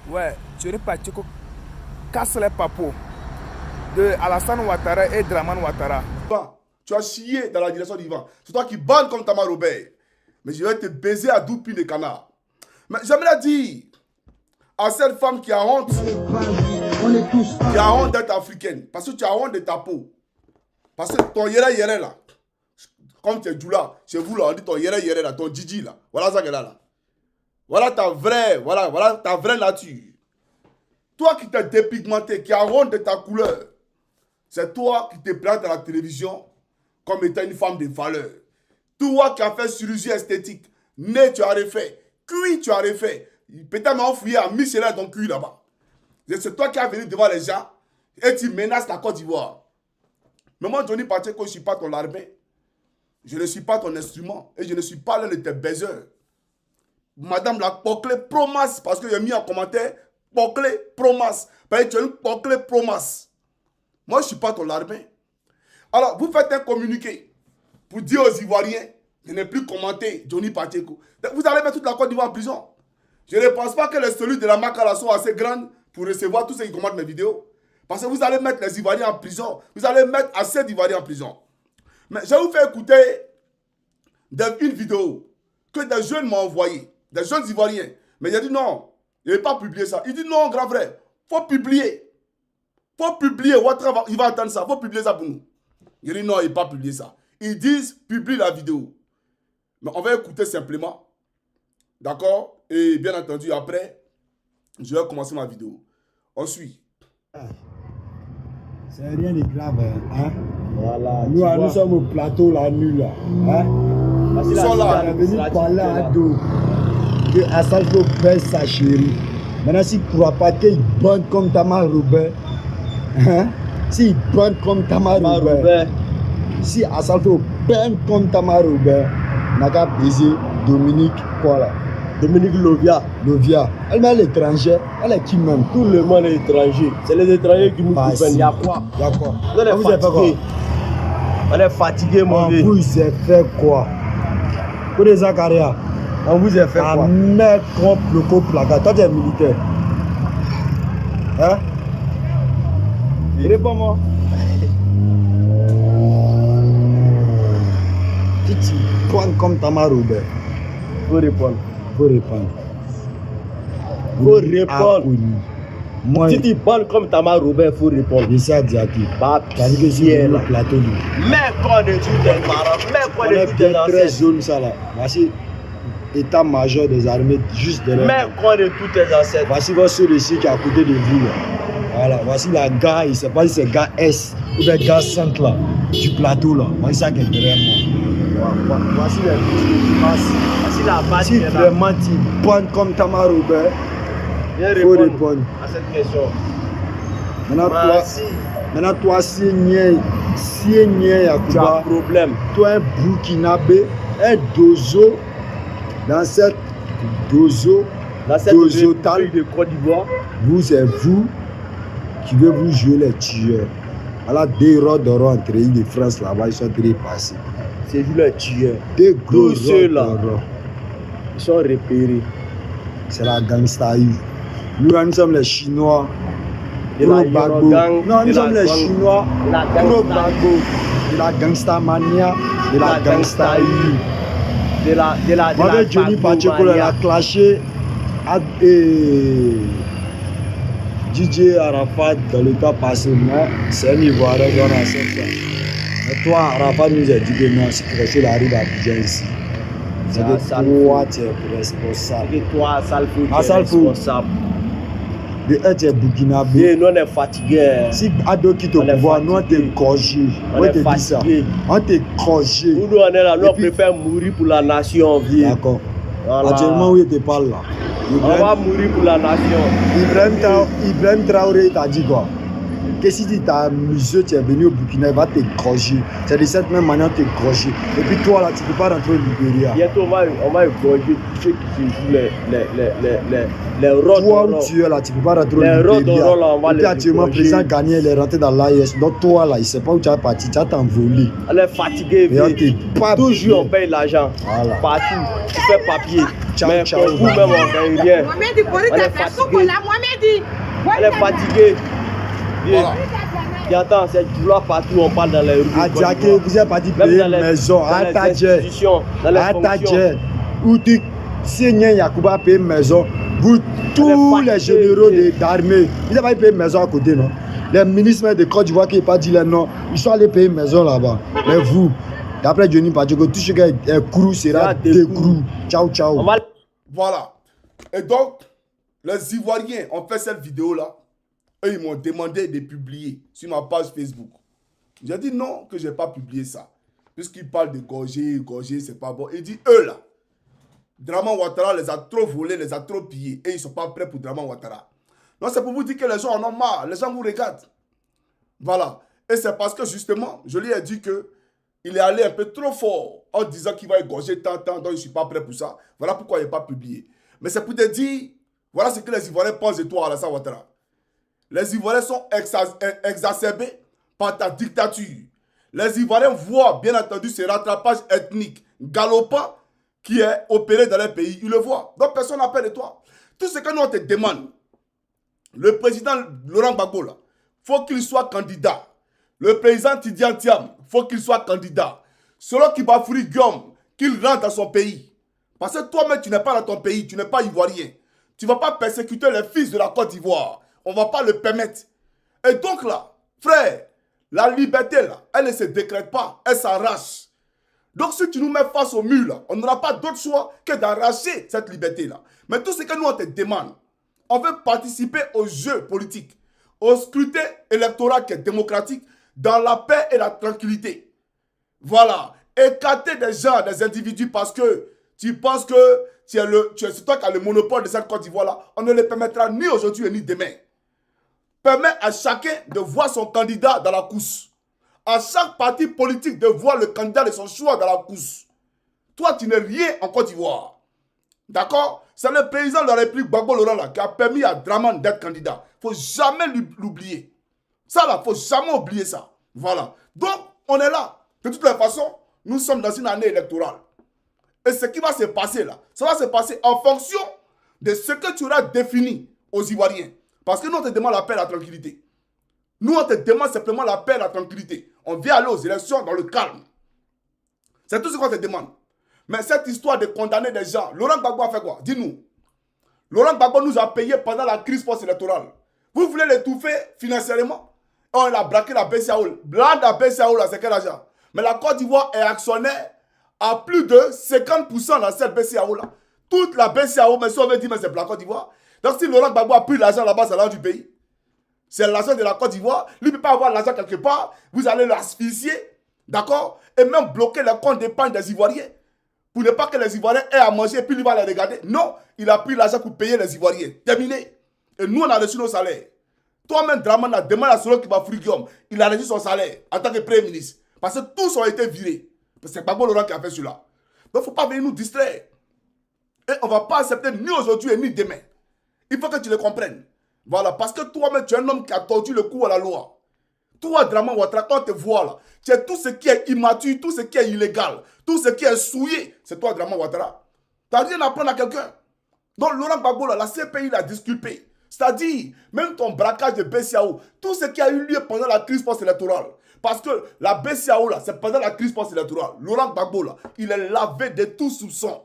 Ouais, Johnny Pacheco casse les papos de Alassane Ouattara et Draman Ouattara. Tu as chié dans la direction d'Ivan. C'est toi qui bandes comme Tamar Robert. Mais je vais te baiser à 12 piles de canard. Mais j'aimerais dire à cette femme qui a honte, qui a honte d'être africaine, parce que tu as honte de ta peau. Parce que ton yéré là, comme tu es Djoula, chez vous là, on dit ton yéré là, ton Djidji là. Voilà ça qu'elle a là. Voilà ta vraie nature. Toi qui t'es dépigmenté, qui a honte de ta couleur, c'est toi qui te présentes à la télévision comme étant une femme de valeur. Toi qui as fait chirurgie esthétique, nez tu as refait, cuit tu as refait, peut-être m'a fouillé à Michel dans ton cul là-bas. C'est toi qui as venu devant les gens et tu menaces la Côte d'Ivoire. Mais moi, Johnny Pacheco, je ne suis pas ton armée. Je ne suis pas ton instrument. Et je ne suis pas l'un de tes baiseurs. Madame la Poclé Promas, parce que j'ai mis en commentaire Poclé Promas. Parce que tu es une Poclé Promas. Moi, je ne suis pas ton armée. Alors, vous faites un communiqué pour dire aux Ivoiriens de ne plus commenter Johnny Pacheco. Vous allez mettre toute la Côte d'Ivoire en prison. Je ne pense pas que les cellules de la Makala sont assez grandes pour recevoir tous ceux qui commentent mes vidéos. Parce que vous allez mettre les Ivoiriens en prison. Vous allez mettre assez d'Ivoiriens en prison. Mais je vais vous faire écouter une vidéo que des jeunes m'ont envoyée. Des jeunes Ivoiriens. Mais j'ai dit non, je ne vais pas publier ça. Il dit non, grand frère, il faut publier. Il faut publier. Ouattara, il va entendre ça. Il faut publier ça pour nous. Je dis non, il ne va pas publier ça. Ils disent publie la vidéo. Mais on va écouter simplement. D'accord? Et bien entendu, après, je vais commencer ma vidéo. On suit. C'est rien de grave, hein? Voilà. Nous sommes au plateau la nuit là. Hein? Ils sont là. On est venu parler à dos. Que Assalfo baisse sa chérie. Maintenant, s'il ne croit pas qu'il bande comme Tamar Robert, hein? S'il bande comme Tamar Robert, si Assalfo bande comme Tamar Robert, on n'a qu'à baiser Dominique, quoi là? Dominique Lovia. Elle est l'étranger. Elle est qui même? Tout le monde est étranger. C'est les étrangers qui nous gouvernent. Il y a quoi? On est fatigué, mon vieux. On vous a fait quoi? Pour les Zakaria. On vous a fait quoi? Un mec contre le co-placard. Toi, tu es militaire. Hein? Réponds-moi. Si tu prends comme Tamar Robert. Faut répondre. Moi, si tu parles comme Tamar Robert, il faut répondre. Je sais à Diaki. C'est-à-dire que c'est le plateau. Mais quand on est tous des parents, mais quand on est tous des très ancêtres. jaune ça là. Voici état-major des armées juste derrière. Mais quand on est tous tes ancêtres. Voici votre ici qui est à côté de vous là. Voilà, voici la gare, il ne sait pas si c'est gare S ou bien gare centre là, du plateau là. Voici ça qui est derrière moi. Voici les choses qui passent. Voici la base. Si vraiment tu bonnes comme Tamar Robert, il faut répondre à cette question. Maintenant toi, si tu as un problème, toi un Burkinabé, un dozo, dans cette dozo tal de Côte d'Ivoire, c'est vous qui veut vous jouer les tueurs. Alors des rods d'or entre de France là-bas, ils sont très passés. C'est vous les tueurs. Des gros ceux-là, ils sont repérés. C'est la gangstaï. Nous sommes les Chinois. Nous sommes les Chinois. De la gangstamania, de la gangstaï. De la Johnny Pacheco l'a clashé et DJ Arafat dans le temps passé, mais c'est un Ivoirien dans la scène. Mais toi, Arafat nous a dit que non, c'est que tu arrives à Abidjan ici. C'est que toi, tu es responsable. C'est que toi, Assalfo, tu es responsable. De un, tu es burkinabé. Nous, on est fatigués. Si Ado quitte au pouvoir, nous, on t'est gorgé. On est fatigués. On t'est gorgé. Nous, on est là, nous, on préfère mourir pour la nation. D'accord. Voilà. Actuellement, où tu parles là? On va mourir pour la nation. Ibrahim Traoré t'a dit quoi? Que si tu as monsieur, tu es venu au Burkina, il va te gorger. C'est de cette même manière te gorger. Et puis toi là, tu ne peux pas rentrer au Libéria. Bientôt, on va gorger ceux qui jouent les rods. Toi où tu es là, tu ne peux pas rentrer au Libéria. Et puis actuellement, le président gagné, il est rentré dans l'AIS. Donc toi là, il ne sait pas où tu as parti, tu as t'envolé. On est fatigué. Toujours on paye l'argent. Voilà. Partout, tu fais papier. Mais pour vous-même, on ne gagne rien. On est fatigué. Elle est fatiguée. Voilà. Et attends, c'est gloire partout, on parle dans les rues. À Diaké, vous êtes parti payer une maison. À Tadje. À Tadje. Où tu signes Yacouba payer une maison. Vous, tous les généraux d'armée, ils n'ont pas payé une maison à côté, non? Les ministres de Côte d'Ivoire qui n'ont pas dit les noms, ils sont allés payer une maison là-bas. Mais vous, d'après Johnny Padjoko, tout ce qui est crew sera décrou. Ciao, ciao. Voilà. Et donc, les Ivoiriens ont fait cette vidéo-là. Eux, ils m'ont demandé de publier sur ma page Facebook. J'ai dit non, que je n'ai pas publié ça. Puisqu'ils parlent de gorger, c'est pas bon. Il dit, eux là, Draman Ouattara les a trop volés, les a trop pillés. Et ils ne sont pas prêts pour Draman Ouattara. Non, c'est pour vous dire que les gens en ont marre. Les gens vous regardent. Voilà. Et c'est parce que justement, je lui ai dit que il est allé un peu trop fort en disant qu'il va égorger tant, donc je ne suis pas prêt pour ça. Voilà pourquoi il n'est pas publié. Mais c'est pour te dire, voilà ce que les Ivoiriens pensent de toi, Alassane Ouattara. Les Ivoiriens sont exacerbés par ta dictature. Les Ivoiriens voient, bien entendu, ce rattrapage ethnique galopant qui est opéré dans les pays. Ils le voient. Donc, personne n'a peur de toi. Tout ce que nous, on te demande, le président Laurent Gbagbo, il faut qu'il soit candidat. Le président Tidiane Thiam, il faut qu'il soit candidat. Selon Kibafouri Guillaume, qu'il rentre dans son pays. Parce que toi-même, tu n'es pas dans ton pays, tu n'es pas ivoirien. Tu ne vas pas persécuter les fils de la Côte d'Ivoire. On ne va pas le permettre. Et donc là, frère, la liberté là, elle ne se décrète pas, elle s'arrache. Donc si tu nous mets face au mur là, on n'aura pas d'autre choix que d'arracher cette liberté là. Mais tout ce que nous on te demande, on veut participer au jeu politique, au scrutin électoral qui est démocratique, dans la paix et la tranquillité. Voilà. Écarter des gens, des individus parce que tu penses que c'est toi qui as le monopole de cette Côte d'Ivoire là, on ne le permettra ni aujourd'hui ni demain. Permet à chacun de voir son candidat dans la course. À chaque parti politique de voir le candidat de son choix dans la course. Toi, tu n'es rien en Côte d'Ivoire. D'accord? C'est le président de la République, Gbagbo Laurent, là, qui a permis à Draman d'être candidat. Il ne faut jamais l'oublier. Ça, là, il ne faut jamais oublier ça. Voilà. Donc, on est là. De toutes les façons, nous sommes dans une année électorale. Et ce qui va se passer là, ça va se passer en fonction de ce que tu auras défini aux Ivoiriens. Parce que nous, on te demande la paix et la tranquillité. Nous, on te demande simplement la paix et la tranquillité. On vient aller aux élections dans le calme. C'est tout ce qu'on te demande. Mais cette histoire de condamner des gens, Laurent Gbagbo a fait quoi? Dis-nous. Laurent Gbagbo nous a payé pendant la crise post-électorale. Vous voulez l'étouffer financièrement? On a braqué la BCAO. La BCAO, là, c'est quel argent? Mais la Côte d'Ivoire est actionnaire à plus de 50% dans cette BCAO là. Toute la BCAO, mais si on veut dire, mais c'est pour la Côte d'Ivoire. Donc si Laurent Gbagbo a pris l'argent là-bas, c'est l'argent du pays. C'est l'argent de la Côte d'Ivoire. Lui ne peut pas avoir l'argent quelque part. Vous allez l'asphyxier. D'accord? Et même bloquer les comptes d'épargne des Ivoiriens. Pour ne pas que les Ivoiriens aient à manger et puis lui va les regarder. Non, il a pris l'argent pour payer les Ivoiriens. Terminé. Et nous, on a reçu nos salaires. Toi-même, Draman, demande à Solo Kibafouri Guillaume. Il a reçu son salaire en tant que Premier ministre. Parce que tous ont été virés. C'est Gbagbo Laurent qui a fait cela. Donc, il ne faut pas venir nous distraire. Et on ne va pas accepter ni aujourd'hui ni demain. Il faut que tu le comprennes. Voilà, parce que toi-même, tu es un homme qui a tordu le cou à la loi. Toi, Draman Ouattara, quand on te voit là, tu es tout ce qui est immature, tout ce qui est illégal, tout ce qui est souillé. C'est toi, Draman Ouattara. Tu n'as rien à prendre à quelqu'un. Donc, Laurent Gbagbo, là, la CPI l'a disculpé. C'est-à-dire, même ton braquage de BCAO, tout ce qui a eu lieu pendant la crise post-électorale. Parce que la BCAO, là, c'est pendant la crise post-électorale. Laurent Gbagbo, là, il est lavé de tout soupçon.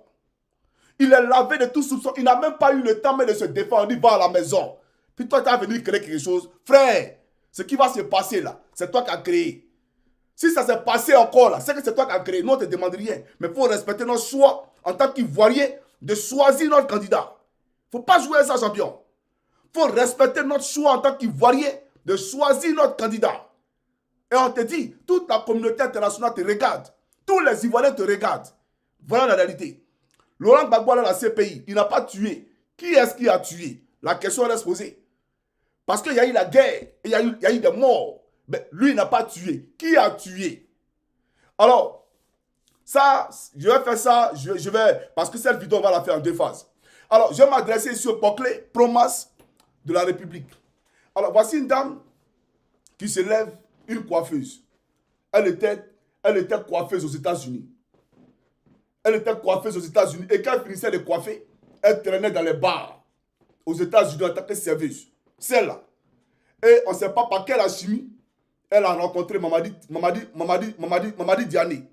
Il est lavé de tout soupçon. Il n'a même pas eu le temps de se défendre. Il va à la maison. Puis toi, tu as venu créer quelque chose. Frère, ce qui va se passer là, c'est toi qui as créé. Si ça s'est passé encore là, c'est que c'est toi qui as créé. Nous, on ne te demande rien. Mais il faut respecter notre choix en tant qu'Ivoirien de choisir notre candidat. Il ne faut pas jouer à ça, champion. Il faut respecter notre choix en tant qu'Ivoirien de choisir notre candidat. Et on te dit, toute la communauté internationale te regarde. Tous les Ivoiriens te regardent. Voilà la réalité. Laurent Gbagbo dans la CPI, il n'a pas tué. Qui est-ce qui a tué? La question reste posée. Parce qu'il y a eu la guerre, il y a eu des morts. Mais lui, il n'a pas tué. Qui a tué? Alors, ça, je vais faire ça, je vais, parce que cette vidéo, on va la faire en deux phases. Alors, je vais m'adresser ici au Poclé, Promas de la République. Alors, voici une dame qui se lève, une coiffeuse. Elle était coiffeuse aux États-Unis. Elle était coiffeuse aux États-Unis. Et quand elle finissait de coiffer, elle traînait dans les bars. aux États-Unis en tant que serveuse. Celle-là. Et on ne sait pas par quelle chimie elle a rencontré Mamadi Diané,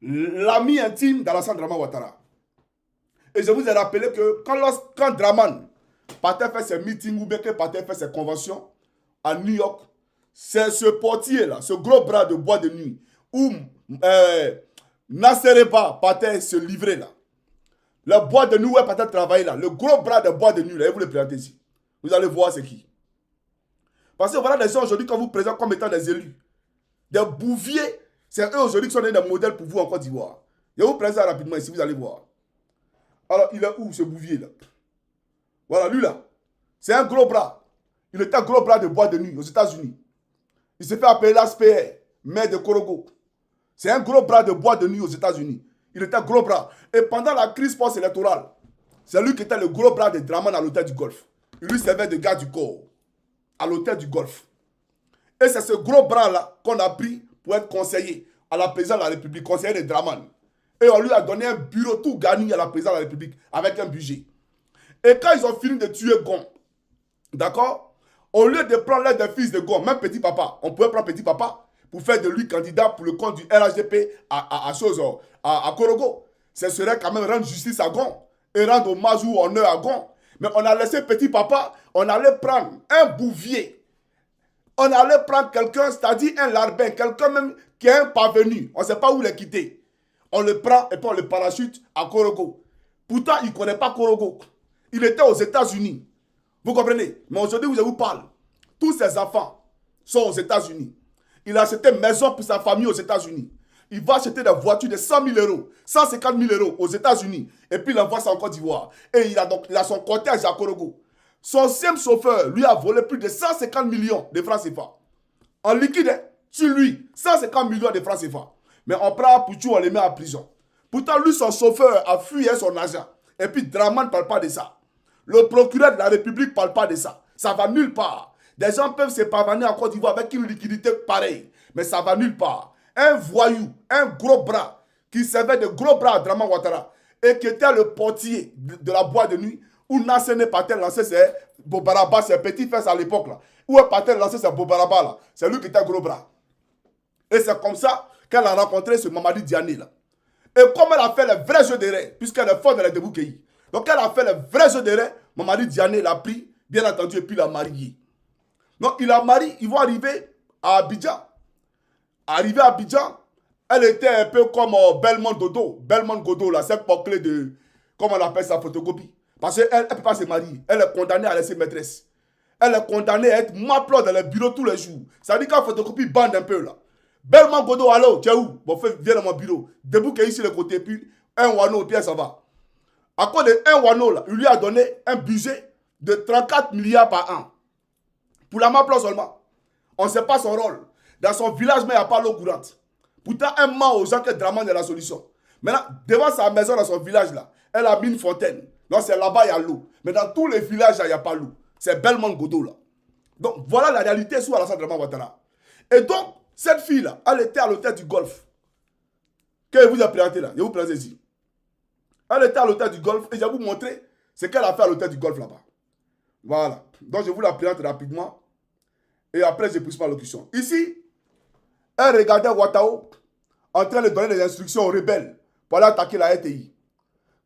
l'ami intime d'Alassane Draman Ouattara. Et je vous ai rappelé que quand Draman partait faire ses meetings ou bien qu'il partait faire ses conventions à New York, c'est ce portier-là, ce gros bras de bois de nuit, où Nassereba partait se livrer là. Le bois de nuit où elle partait travailler là, le gros bras de bois de nuit là, et vous le présentez ici. Vous allez voir c'est qui. Parce que voilà des gens aujourd'hui qu'on vous présente comme étant des élus. Des bouviers, c'est eux aujourd'hui qui sont des modèles pour vous en Côte d'Ivoire. Je vous présente ça rapidement ici, vous allez voir. Alors, il est où ce bouvier là? Voilà, lui là. C'est un gros bras. Il était un gros bras de bois de nuit aux États-Unis. Il s'est fait appeler l'ASPR, maire de Korogo. C'est un gros bras de bois de nuit aux États-Unis. Il était un gros bras. Et pendant la crise post-électorale, c'est lui qui était le gros bras de Draman à l'hôtel du Golfe. Il lui servait de garde du corps à l'hôtel du Golfe. Et c'est ce gros bras-là qu'on a pris pour être conseiller à la présidence de la République, conseiller de Draman. Et on lui a donné un bureau tout garni à la présidence de la République avec un budget. Et quand ils ont fini de tuer Gon, d'accord, au lieu de prendre l'aide des fils de Gon, même Petit Papa, on pouvait prendre Petit Papa pour faire de lui candidat pour le compte du RHDP à Korogo. Ce serait quand même rendre justice à Gon et rendre hommage ou honneur à Gon. Mais on a laissé Petit Papa, on allait prendre un bouvier. On allait prendre quelqu'un, c'est-à-dire un larbin, quelqu'un même qui est un parvenu. On ne sait pas où le quitter. On le prend et puis on le parachute à Korogo. Pourtant, il ne connaît pas Korogo. Il était aux États-Unis. Vous comprenez? Mais aujourd'hui, je vous parle. Tous ses enfants sont aux États-Unis. Il a acheté une maison pour sa famille aux États-Unis. Il va acheter des voitures de 100 000 euros, 150 000 euros aux États-Unis. Et puis il envoie ça en Côte d'Ivoire. Et il a son cortège à Korogo. Son sixième chauffeur lui a volé plus de 150 millions de francs CFA. En liquide, hein, sur lui, 150 millions de francs CFA. Mais on prend Pouchou, on les met en prison. Pourtant, lui, son chauffeur a fui son argent. Et puis Draman ne parle pas de ça. Le procureur de la République ne parle pas de ça. Ça va nulle part. Des gens peuvent se pavaner en Côte d'Ivoire avec une liquidité pareille. Mais ça va nulle part. Un voyou, un gros bras, qui servait de gros bras à Draman Ouattara et qui était le portier de la boîte de nuit où Nassene partait lancer ses Bobaraba, ses petits fesses à l'époque là. Où elle partait lancer ses Bobaraba là. C'est lui qui était gros bras. Et c'est comme ça qu'elle a rencontré ce Mamadi Diané là. Et comme elle a fait le vrai jeu de rêve, puisqu'elle est forte de la Deboukéi. Donc elle a fait le vrai jeu de rêve, Mamadi Diané l'a pris, bien entendu, et puis l'a marié. Donc il a marié, ils vont arriver à Abidjan. Arrivé à Abidjan, elle était un peu comme Belmont Dodo. Belmont Godo, là, cette clé de, comment on appelle ça, photocopie. Parce qu'elle ne peut pas se marier. Elle est condamnée à laisser maîtresse. Elle est condamnée à être maplot dans le bureau tous les jours. Ça veut dire qu'en photocopie bande un peu là. Belmont Godo, allô, tu es où? Bon, viens dans mon bureau. Debout qui est ici le côté, puis un wano, puis ça va. À cause d'un wano, là, il lui a donné un budget de 34 milliards par an. Pour la maplot seulement. On ne sait pas son rôle. Dans son village, mais il n'y a pas l'eau courante. Pourtant, elle ment aux gens que Draman est la solution. Maintenant, devant sa maison, dans son village, là, elle a mis une fontaine. Donc, c'est là-bas, il y a l'eau. Mais dans tous les villages, il n'y a pas l'eau. C'est Belmont Godo, là. Donc, voilà la réalité sous Alassane Draman Ouattara. Et donc, cette fille-là, elle était à l'hôtel du Golfe. Que je vous ai présenté là. Je vous présente ici. Elle était à l'hôtel du Golfe et je vais vous montrer ce qu'elle a fait à l'hôtel du Golfe là-bas. Voilà. Donc, je vous la présente rapidement. Et après, je pousse ma locution. Ici, elle regardait Ouattao en train de donner des instructions aux rebelles pour aller attaquer la RTI.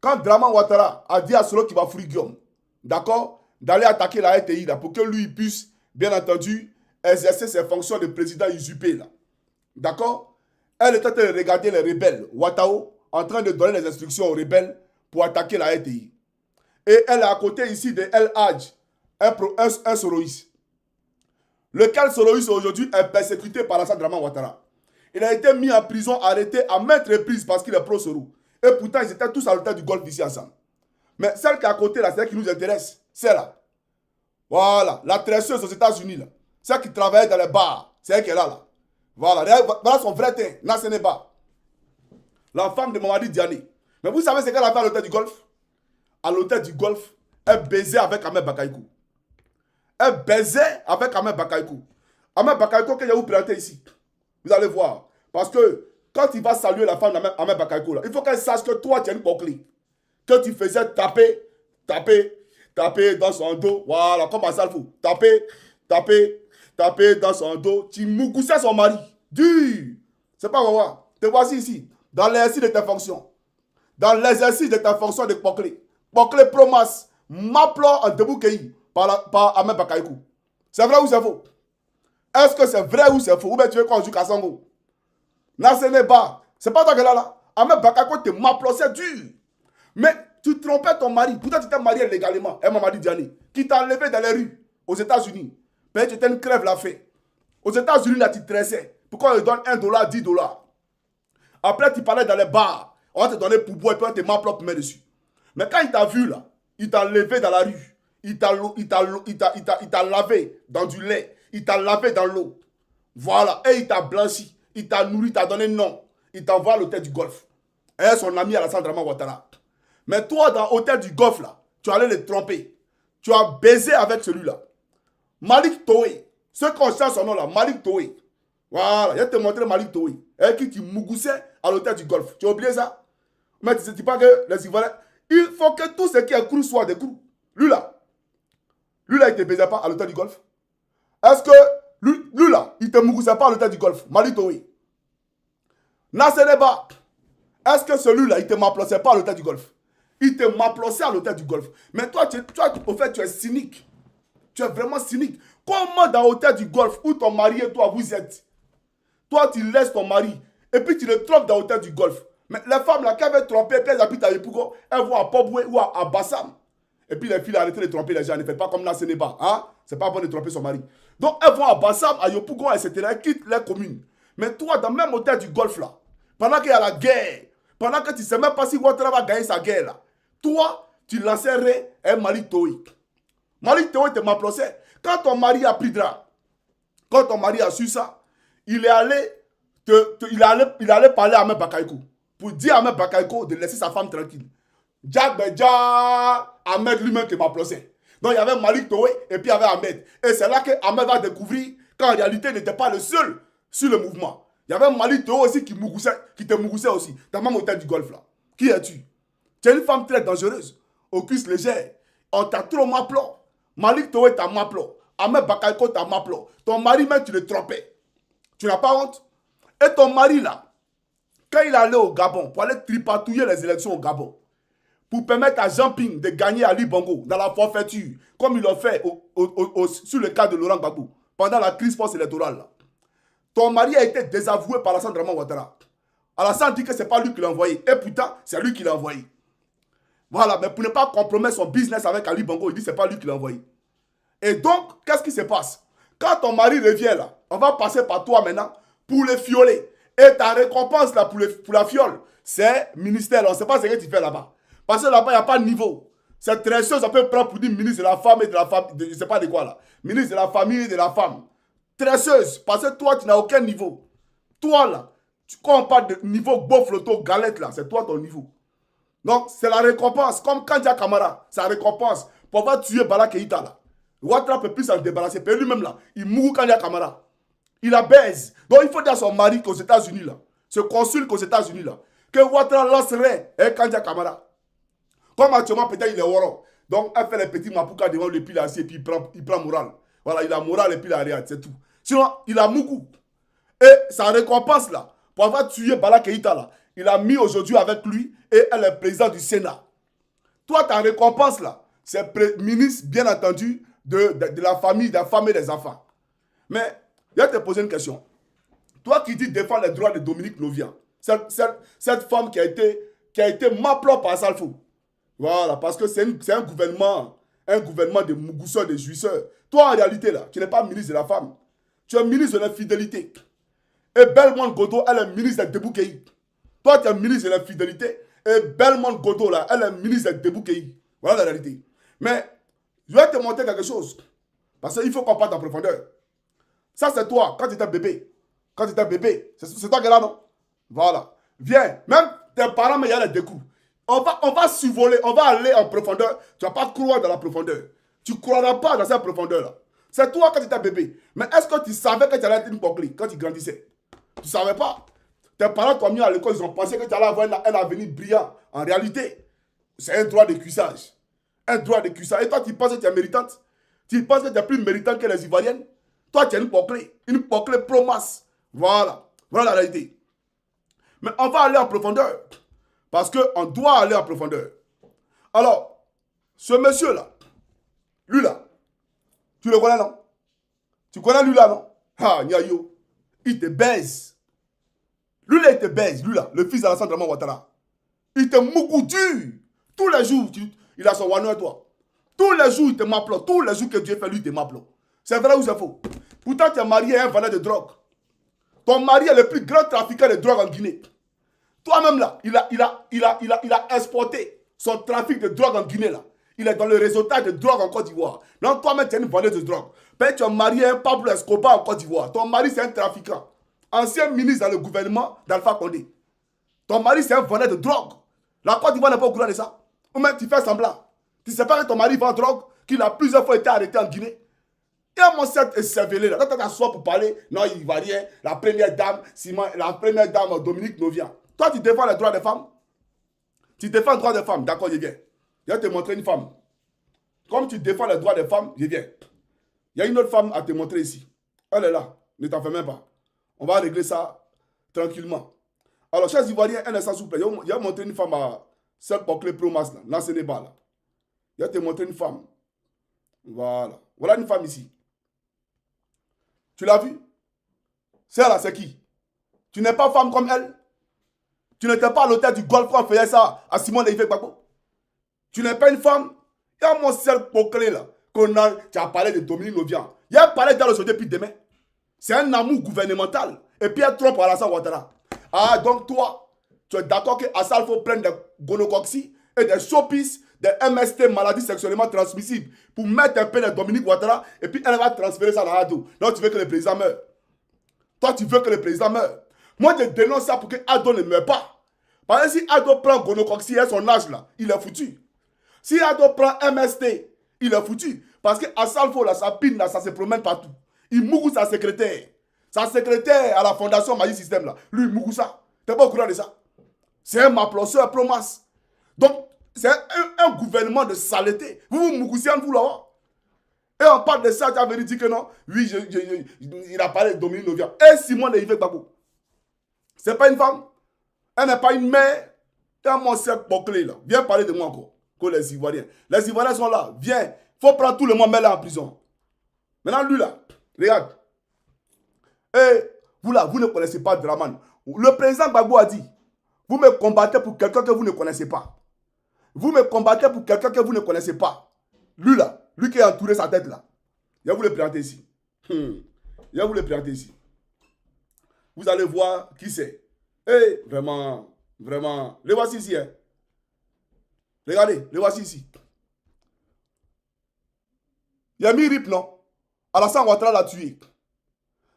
Quand Draman Ouattara a dit à Solo qui va fouiller Guillaume, d'accord, d'aller attaquer la RTI là, pour que lui puisse, bien entendu, exercer ses fonctions de président usurpé là. D'accord? Elle était en train de regarder les rebelles, Ouattao, en train de donner des instructions aux rebelles pour attaquer la RTI. Et elle est à côté ici de El Hadj, un soloiste. Lequel Soloïs aujourd'hui est persécuté par Alassane Draman Ouattara. Il a été mis en prison, arrêté à maintes reprises parce qu'il est pro-Soro. Et pourtant, ils étaient tous à l'hôtel du Golfe ici ensemble. Mais celle qui est à côté, là, c'est elle qui nous intéresse. C'est là. Voilà, la tresseuse aux États-Unis, là. Celle qui travaillait dans les bars. C'est elle qui est là, là. Voilà, voilà son vrai teint, Nasseneba. La femme de Mamadi Diané. Mais vous savez ce qu'elle a fait à l'hôtel du Golfe? À l'hôtel du Golfe, elle baisait avec Ahmed Bakaykou. Elle baisait avec Ahmed Bakaykou. Ahmed Bakaykou que je vais vous présenter ici. Vous allez voir. Parce que quand il va saluer la femme d'Ahmed Bakaykou, il faut qu'elle sache que toi, tu es une bouclée. Que tu faisais taper taper dans son dos. Voilà, comme à Salfo. Taper, taper, taper dans son dos. Tu mougoussais son mari. Dur. C'est pas vrai. Te voici ici, dans l'exercice de tes fonctions. Dans l'exercice de ta fonction de Poclé. Poclé Promas, Maplo en Deboukéi par Ahmed Bakaykou. C'est vrai ou c'est faux? Est-ce que c'est vrai ou c'est faux? Ou bien tu veux qu'on joue Kassango? Là, ce n'est pas. C'est pas toi qui est là. Ahmed Bakaykou te Maplo, c'est dur. Mais tu trompais ton mari. Pourtant, tu t'es marié légalement. Et Mamadi Diani, qui t'a enlevé dans les rues aux États-Unis. Peut-être que tu t'es une crève la fait. Aux États-Unis, là, tu tressais. Pourquoi on te donne $1, $10? Après, tu parlais dans les bars. On va te donner pour boire et puis on te met propre main dessus. Mais quand il t'a vu là, il t'a levé dans la rue. Il t'a lavé dans du lait. Il t'a lavé dans l'eau. Voilà. Et il t'a blanchi. Il t'a nourri, il t'a donné nom. Il t'envoie à l'hôtel du Golfe. Et son ami Alassane Draman Ouattara. Mais toi, dans l'hôtel du Golfe là, tu allais le tromper. Tu as baisé avec celui-là. Malik Toé. Ceux qui ont cherché son nom là, Malik Toé. Voilà. Je vais te montrer Malik Toé. Et qui tu mougoussais à l'hôtel du Golfe. Tu as oublié ça? Mais tu ne sais pas que les Ivoiriens, il faut que tout ce qui est crew soit des crews. Lui là, il ne te baisait pas à l'hôtel du Golfe. Est-ce que lui là, il ne te mougoussait pas à l'hôtel du Golfe? Malik Toé. Nassereba, est-ce que celui-là, il ne te m'applaudissait pas à l'hôtel du Golfe? Il te m'applaudissait à l'hôtel du Golfe. Mais toi, au fait, tu es cynique. Tu es vraiment cynique. Comment dans l'hôtel du Golfe, où ton mari et toi, vous êtes? Toi, tu laisses ton mari et puis tu le trompes dans l'hôtel du Golfe. Mais les femmes là, qui avaient trompé, puis elles habitent à Yepougo, elles vont à Poboué ou à Bassam. Et puis les filles arrêtent de tromper les gens. Ne faites pas comme là, ce n'est pas. Hein? C'est pas bon de tromper son mari. Donc elles vont à Bassam, à Yepougo, etc. Elles quittent les communes. Mais toi, dans le même hôtel du Golfe là, pendant qu'il y a la guerre, pendant que tu ne sais même pas si Ouattara va gagner sa guerre là, toi, tu lancerais un Malik Toé. Malik Toé te m'applaudissait. Quand ton mari a pris drap, quand ton mari a su ça, il est allé parler à Ahmed Bakaykou pour dire à Ahmed Bakaykou de laisser sa femme tranquille. Jack Bedja, Ahmed lui-même qui m'applaudissait. Donc il y avait Malik Toé et puis il y avait Ahmed. Et c'est là que Ahmed va découvrir qu'en réalité il n'était pas le seul sur le mouvement. Il y avait Malik Toé aussi qui te mougoussait aussi, dans le même hôtel du Golfe là. Qui es-tu? Tu es une femme très dangereuse, aux cuisses légères. On t'a trop m'applaud. Malik Toé t'a m'applaud. Ahmed Bakaykou t'a m'applaud. Ton mari même tu le trompais. Tu n'as pas honte? Et ton mari là, quand il allait au Gabon, pour aller tripatouiller les élections au Gabon, pour permettre à Jean Ping de gagner Ali Bongo dans la forfaiture, comme il l'a fait sur le cas de Laurent Gbagbo, pendant la crise post-électorale là, ton mari a été désavoué par Alassane Draman Ouattara. Alassane dit que ce n'est pas lui qui l'a envoyé. Et pourtant, c'est lui qui l'a envoyé. Voilà, mais pour ne pas compromettre son business avec Ali Bongo, il dit que ce n'est pas lui qui l'a envoyé. Et donc, qu'est-ce qui se passe? Quand ton mari revient là, on va passer par toi maintenant pour le fioler. Et ta récompense là pour la fiole, c'est ministère. On ne sait pas ce que tu fais là-bas. Parce que là-bas, il n'y a pas de niveau. C'est très sûr, ça peut prendre pour dire ministre de la femme et de la femme, je ne sais pas de quoi là. Ministre de la famille et de la femme. Tresseuse, parce que toi, tu n'as aucun niveau. Toi là, quand on parle de niveau beau-flotto, galette là, c'est toi ton niveau. Donc, c'est la récompense. Comme Kandia Kamara, c'est la récompense. Pour pouvoir tuer Bala Keïta là. Ouattara peut plus s'en débarrasser. Mais lui-même là, il mourut Kandia Kamara. Il la baise. Donc, il faut dire à son mari qu'aux États-Unis là, ce consul qu'aux États-Unis là, que Ouattara lancerait Kandia Kamara. Comme actuellement, peut-être il est Woro. Donc, elle fait les petits mapoukas devant le pile assis et puis il prend moral. Voilà, il a moral et puis il a rien, c'est tout. Sinon, il a Mougou. Et sa récompense là, pour avoir tué Bala Keïta là, il a mis aujourd'hui avec lui et elle est président du Sénat. Toi, ta récompense là, c'est ministre, bien entendu, de la famille, des femmes et des enfants. Mais, je vais te poser une question. Toi qui dis défendre les droits de Dominique Novia, cette femme qui a été m'applaudie par Salfo. Voilà, parce que c'est un gouvernement de mougousseurs, de jouisseurs. Toi, en réalité, là, tu n'es pas ministre de la femme. Tu es ministre de l'infidélité. Et Belmont Godot, elle est ministre de Deboukéi. Toi, tu es ministre de l'infidélité. Et Belmont Godot, là, elle est ministre de Deboukéi. Voilà la réalité. Mais, je vais te montrer quelque chose. Parce qu'il faut qu'on parte en profondeur. Ça, c'est toi, quand tu étais bébé. Quand tu étais bébé, c'est toi qui es là, non? Voilà. Viens, même tes parents, mais il y a les découps. On va survoler, on va aller en profondeur. Tu ne vas pas croire dans la profondeur. Tu ne croiras pas dans cette profondeur-là. C'est toi quand tu étais bébé. Mais est-ce que tu savais que tu allais être une Poclé quand tu grandissais? Tu ne savais pas. Tes parents t'ont mis à l'école, ils ont pensé que tu allais avoir un avenir brillant. En réalité, c'est un droit de cuissage. un droit de cuissard. Et toi, tu penses que tu es méritante? Tu penses que tu es plus méritante que les Ivoiriennes? Toi, tu es une poclée pro-masse. Voilà. Voilà la réalité. Mais on va aller en profondeur. Parce qu'on doit aller en profondeur. Alors, ce monsieur-là, lui-là, tu le connais, non? Tu connais lui-là, non? Ah, Nyayo, il te baise. Lui-là, il te baise. Lui-là, le fils d'Alassane Draman Ouattara. Il te mougoudu. Tous les jours, il a son wano à toi. Tous les jours, il te m'appelle. Tous les jours que Dieu fait, lui, il te m'appelle. C'est vrai ou c'est faux? Pourtant, tu es marié à un vendeur de drogue. Ton mari est le plus grand trafiquant de drogue en Guinée. Toi-même, là, il a exporté son trafic de drogue en Guinée, là. Il est dans le réseautage de drogue en Côte d'Ivoire. Donc, toi-même, tu es une vendeuse de drogue. Peut-être tu es marié à un Pablo Escobar en Côte d'Ivoire. Ton mari, c'est un trafiquant. Ancien ministre dans le gouvernement d'Alpha Condé. Ton mari, c'est un vendeur de drogue. La Côte d'Ivoire n'est pas au courant de ça. Ou même, tu fais semblant. Tu ne sais pas que ton mari vend drogue, qu'il a plusieurs fois été arrêté en Guinée. Et à mon set cervelé là, quand tu t'assois pour parler, non, il va rien. La première dame, Dominique Novia. Toi, tu défends les droits des femmes. Tu défends les droits des femmes. D'accord, je viens. Je vais te montrer une femme. Comme tu défends les droits des femmes, je viens. Il y a une autre femme à te montrer ici. Elle est là. Ne t'en fais même pas. On va régler ça tranquillement. Alors, chers Ivoiriens, un instant, s'il vous plaît. Je vais montrer une femme à celle pour les promas là. Là, ce n'est pas là. Je vais te montrer une femme. Voilà. Voilà une femme ici. Tu l'as vu? Celle-là, c'est qui? Tu n'es pas femme comme elle? Tu n'étais pas à l'hôtel du Golfe quand on faisait ça à Simon Lévé Gbagbo? Tu n'es pas une femme? Il y a mon seul poclé là. Tu as parlé de Dominique Novian. Il y a parlé dans le société depuis demain. C'est un amour gouvernemental. Et puis il trompe Alassane Ouattara. Ah, donc toi, tu es d'accord que Assal faut prendre des gonocoxie et des chopis, des MST, maladies sexuellement transmissibles, pour mettre un peu de Dominique Ouattara et puis elle va transférer ça dans la Ado. Donc tu veux que le président meure. Toi, tu veux que le président meure. Moi, je dénonce ça pour que Ado ne meure pas. Parce que si Ado prend gonocoxie à son âge là, il est foutu. Si Ado prend MST, il est foutu. Parce que Assal faut là, sa pine là, ça se promène partout. Il mougou sa secrétaire. Sa secrétaire à la fondation Magie Système là. Lui, il mougou ça. T'es pas au courant de ça? C'est un maplosseur promas. Donc, c'est un gouvernement de saleté. Vous mougoussiez vous là-bas. Et on parle de ça, tu avais dit que non. Oui, il a parlé de Dominique Novia. Et Simon Lévé Gbagbo. C'est pas une femme. Elle n'est pas une mère. Et mon cercle bouclé là. Viens parler de moi encore. Que les Ivoiriens. Les Ivoiriens sont là. Viens. Il faut prendre tout le monde, mettre en prison. Maintenant, lui là. Regarde. Et vous là, vous ne connaissez pas Draman. Le président Gbagbo a dit, vous me combattez pour quelqu'un que vous ne connaissez pas. Vous me combattez pour quelqu'un que vous ne connaissez pas. Lui là, lui qui a entouré sa tête là. Je vais vous le présenter ici. Je vais vous le présenter ici. Vous allez voir qui c'est. Et vraiment, vraiment. Les voici ici. Hein. Regardez, les voici ici. Il y a mis Rip, non? Alassane Ouattara l'a tué.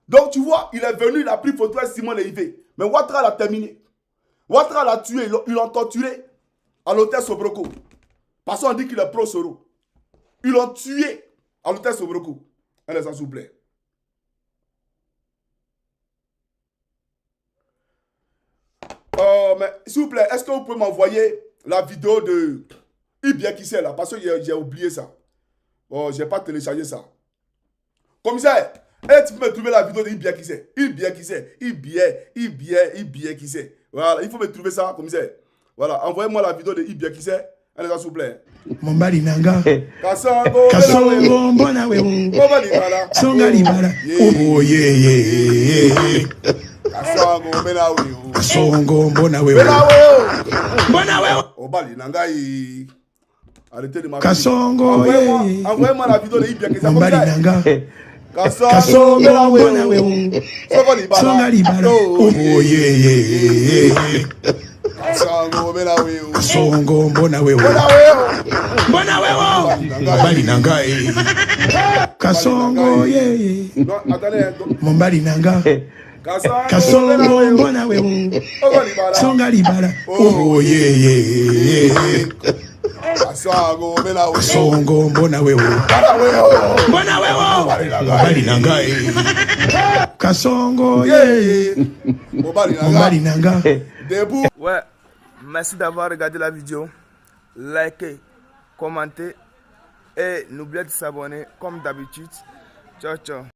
Donc tu vois, il est venu, il a pris photo avec Simon Lévé. Mais Ouattara l'a terminé. Ouattara l'a tué, ils l'ont torturé à l'hôtel Sobroko. Parce qu'on dit qu'il est pro-Soro. Ils l'ont tué à l'hôtel Sobroko. Un instant, s'il vous plaît. Mais s'il vous plaît, est-ce que vous pouvez m'envoyer la vidéo de Ibia qui c'est là? Parce que j'ai oublié ça. Oh, je n'ai pas téléchargé ça. Commissaire, tu peux me trouver la vidéo de Ibia qui c'est? Ibia qui c'est? Ibia qui c'est? Voilà, il faut me trouver ça, commissaire. Voilà, envoyez-moi la vidéo de Ibia qui c'est. Allez, s'il vous plaît. Mombali nanga. Kasongo, mbona wewe. Mombali nanga. Songa libala. Oh yeah. Kasongo, mbona wewe. Kasongo, mbona wewe. Mbona wewe. Obali nanga yi. Arrêtez de m'appeler. Kasongo, envoyez-moi la vidéo de Ibia qui c'est. Mombali nanga. Kasongo, mbona wewe. Songa libala. Oh yeah. Kasongo, mbona wewe. Mbona wewe. Mombali nanga. Kasongo, yeah. Mombali nanga. Kasongo, mbona wewe. Songa libala. Oh yeah. Kasongo, mbona wewe. Mbona wewe. Mombali nanga. Kasongo, yeah. Mombali nanga. Ouais, merci d'avoir regardé la vidéo. Likez, commenter et n'oubliez pas de s'abonner comme d'habitude. Ciao, ciao.